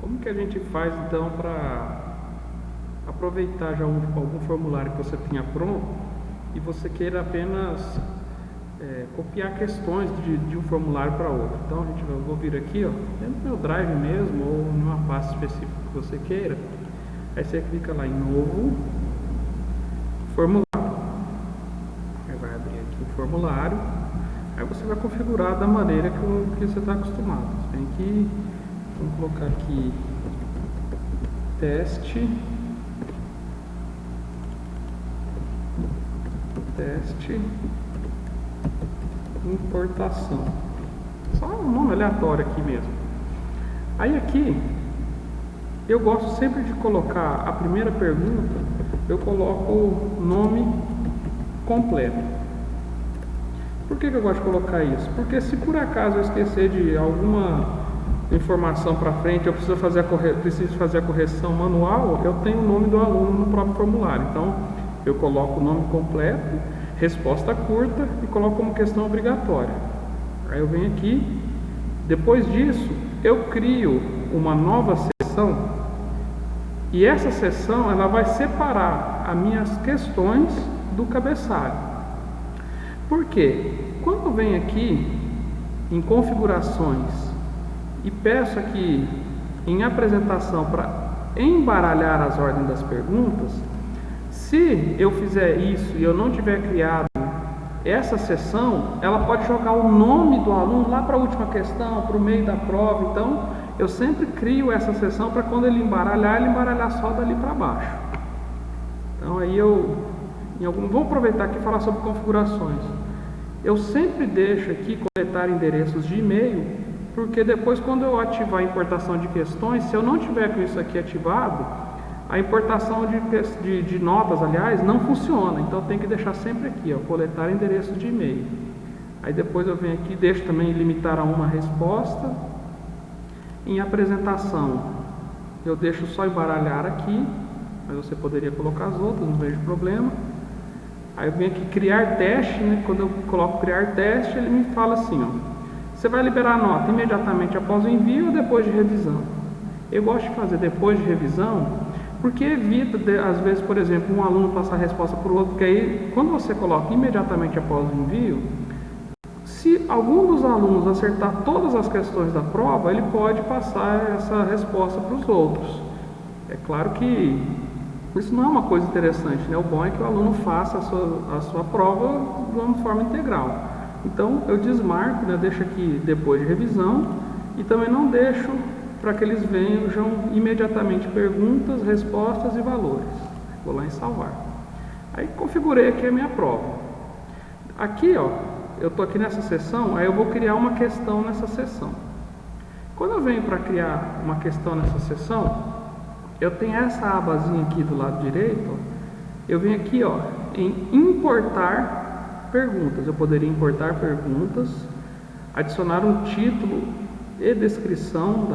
Como que a gente faz então para aproveitar já algum formulário que você tenha pronto e você queira apenas copiar questões de um formulário para outro? Então eu vou vir aqui, ó, dentro do meu Drive mesmo ou numa pasta específica que você queira. Aí você clica lá em novo formulário. Aí vai abrir aqui o formulário. Aí você vai configurar da maneira que você está acostumado. Você vem aqui, vamos colocar aqui teste importação. Só um nome aleatório aqui mesmo. Aí aqui eu gosto sempre de colocar a primeira pergunta, eu coloco o nome completo. Por que eu gosto de colocar isso? Porque se por acaso eu esquecer de alguma informação para frente, eu preciso fazer a correção manual, eu tenho o nome do aluno no próprio formulário. Então eu coloco o nome completo, resposta curta e coloco como questão obrigatória. Aí eu venho aqui, depois disso eu crio uma nova seção e essa seção ela vai separar as minhas questões do cabeçalho. Por quê? Quando eu venho aqui em configurações e peço aqui em apresentação para embaralhar as ordens das perguntas, se eu fizer isso e eu não tiver criado essa seção, ela pode jogar o nome do aluno lá para a última questão, para o meio da prova. Então eu sempre crio essa seção para quando ele embaralhar só dali para baixo. Então aí vamos aproveitar aqui e falar sobre configurações. Eu sempre deixo aqui coletar endereços de e-mail, porque depois quando eu ativar a importação de questões, se eu não tiver com isso aqui ativado, a importação de notas, aliás, não funciona. Então tem que deixar sempre aqui, ó, coletar endereços de e-mail. Aí depois eu venho aqui, deixo também limitar a uma resposta. Em apresentação, eu deixo só embaralhar aqui, mas você poderia colocar as outras, não vejo problema. Aí eu venho aqui criar teste, né? Quando eu coloco criar teste, ele me fala assim, ó, você vai liberar a nota imediatamente após o envio ou depois de revisão? Eu gosto de fazer depois de revisão, porque evita, às vezes, por exemplo, um aluno passar a resposta para o outro, porque aí, quando você coloca imediatamente após o envio, se algum dos alunos acertar todas as questões da prova, ele pode passar essa resposta para os outros. É claro que isso não é uma coisa interessante, né? O bom é que o aluno faça a sua prova de uma forma integral. Então eu desmarco, né? Deixo aqui depois de revisão e também não deixo para que eles vejam imediatamente perguntas, respostas e valores. Vou lá em salvar. Aí configurei aqui a minha prova. Aqui, ó, eu estou aqui nessa seção, aí eu vou criar uma questão nessa seção. Quando eu venho para criar uma questão nessa seção, eu tenho essa abazinha aqui do lado direito, ó, eu venho aqui, ó, em importar perguntas. Eu poderia importar perguntas, adicionar um título e descrição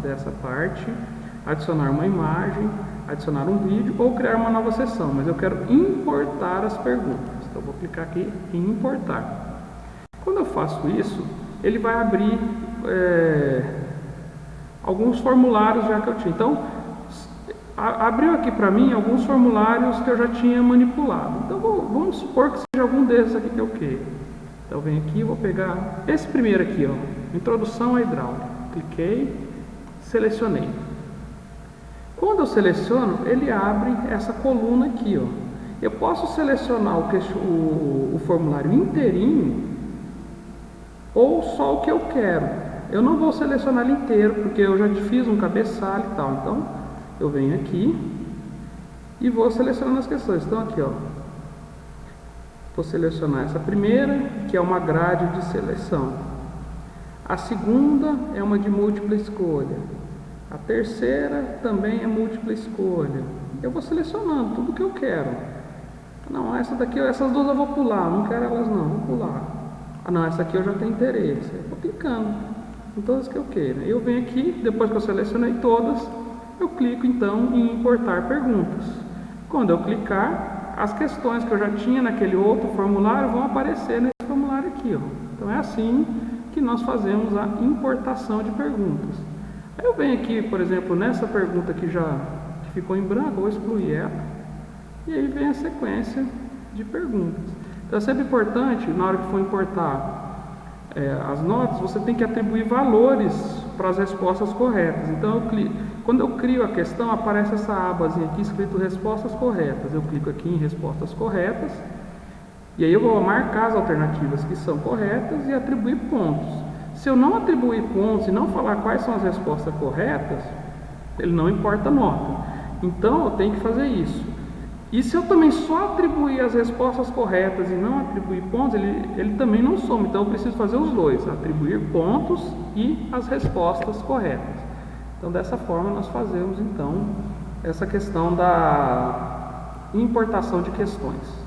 dessa parte, adicionar uma imagem, adicionar um vídeo ou criar uma nova seção, mas eu quero importar as perguntas. Então eu vou clicar aqui em importar. Quando eu faço isso, ele vai abrir alguns formulários já que eu tinha. Então abriu aqui para mim alguns formulários que eu já tinha manipulado. Então vamos supor que seja algum desses aqui que eu queira. Então eu venho aqui e vou pegar esse primeiro aqui, ó, introdução à hidráulica. Cliquei, selecionei. Quando eu seleciono, ele abre essa coluna aqui, ó. Eu posso selecionar o formulário inteirinho ou só o que eu quero. Eu não vou selecionar ele inteiro porque eu já fiz um cabeçalho e tal. Então eu venho aqui e vou selecionando as questões. Então aqui, ó, vou selecionar essa primeira, que é uma grade de seleção. A segunda é uma de múltipla escolha. A terceira também é múltipla escolha. Eu vou selecionando tudo que eu quero. Não, essa daqui, essas duas eu vou pular, não quero elas não, vou pular. Ah não, essa aqui eu já tenho interesse. Eu vou clicando em todas que eu queira. Eu venho aqui, depois que eu selecionei todas, eu clico então em importar perguntas. Quando eu clicar, as questões que eu já tinha naquele outro formulário vão aparecer nesse formulário aqui, ó. Então é assim que nós fazemos a importação de perguntas. Aí eu venho aqui, por exemplo, nessa pergunta que ficou em branco, eu vou excluir ela. E aí vem a sequência de perguntas. Então é sempre importante, na hora que for importar as notas, você tem que atribuir valores para as respostas corretas. Então quando eu crio a questão, aparece essa abazinha aqui escrito respostas corretas. Eu clico aqui em respostas corretas e aí eu vou marcar as alternativas que são corretas e atribuir pontos. Se eu não atribuir pontos e não falar quais são as respostas corretas, ele não importa a nota. Então eu tenho que fazer isso. E se eu também só atribuir as respostas corretas e não atribuir pontos, ele também não soma. Então eu preciso fazer os dois, atribuir pontos e as respostas corretas. Então dessa forma nós fazemos então essa questão da importação de questões.